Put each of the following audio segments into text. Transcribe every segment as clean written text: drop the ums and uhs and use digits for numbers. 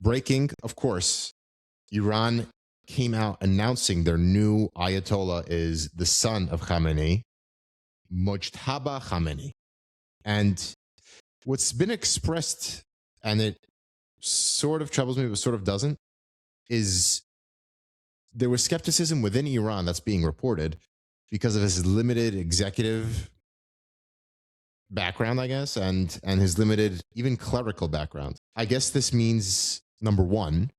Breaking, of course, Iran came out announcing their new Ayatollah is the son of Khamenei, Mojtaba Khamenei. And what's been expressed, and it sort of troubles me, but sort of doesn't, is there was skepticism within Iran that's being reported because of his limited executive background, I guess, and his limited, even clerical background. I guess this means, number one,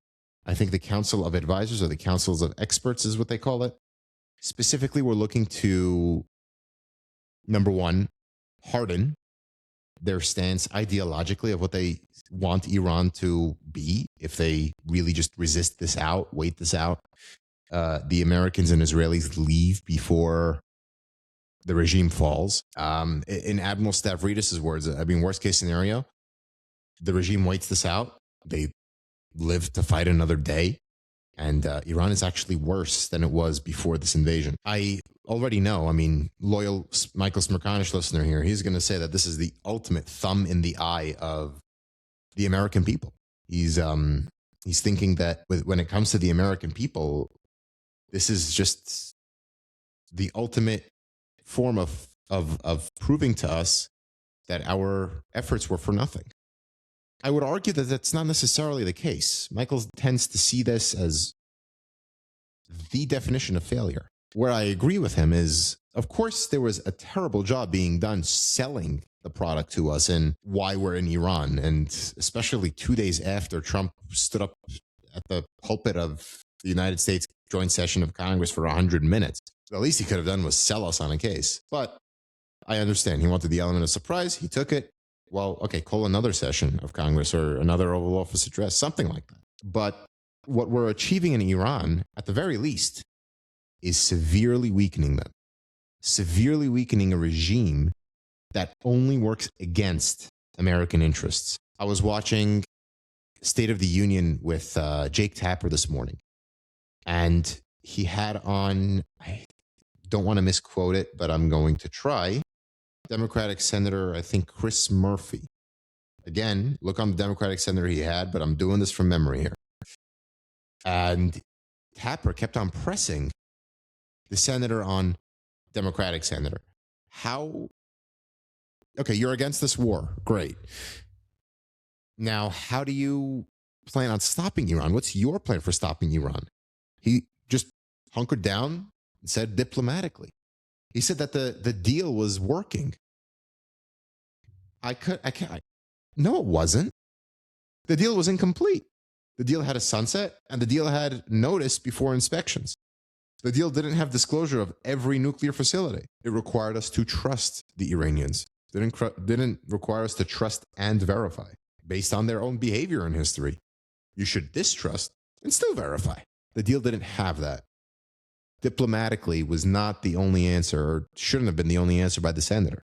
I think the Council of Advisors or the Councils of Experts is what they call it. Specifically, we're looking to, number one, harden their stance ideologically of what they want Iran to be if they really just resist this out, wait this out. The Americans and Israelis leave before the regime falls. In Admiral Stavridis' words, I mean, worst case scenario, the regime waits this out. They live to fight another day. And Iran is actually worse than it was before this invasion. I already know, I mean, loyal Michael Smerconish listener here, he's going to say that this is the ultimate thumb in the eye of the American people. He's thinking that when it comes to the American people, this is just the ultimate form of proving to us that our efforts were for nothing. I would argue that that's not necessarily the case. Michael tends to see this as the definition of failure. Where I agree with him is, of course, there was a terrible job being done selling the product to us and why we're in Iran. And especially 2 days after Trump stood up at the pulpit of the United States joint session of Congress for 100 minutes. The least he could have done was sell us on a case. But I understand. He wanted the element of surprise. He took it. Well, okay, call another session of Congress or another Oval Office address, something like that. But what we're achieving in Iran, at the very least, is severely weakening them, severely weakening a regime that only works against American interests. I was watching State of the Union with Jake Tapper this morning, and he had on, I don't want to misquote it, but I'm going to try, Democratic Senator, I think Chris Murphy. Again, look on the Democratic senator he had, but I'm doing this from memory here. And Tapper kept on pressing the senator on Democratic senator. How? Okay, you're against this war. Great. Now, how do you plan on stopping Iran? What's your plan for stopping Iran? He just hunkered down and said diplomatically. He said that the deal was working. No, it wasn't. The deal was incomplete. The deal had a sunset, and the deal had notice before inspections. The deal didn't have disclosure of every nuclear facility. It required us to trust the Iranians. Didn't require us to trust and verify based on their own behavior in history. You should distrust and still verify. The deal didn't have that. Diplomatically was not the only answer, or shouldn't have been the only answer by the senator.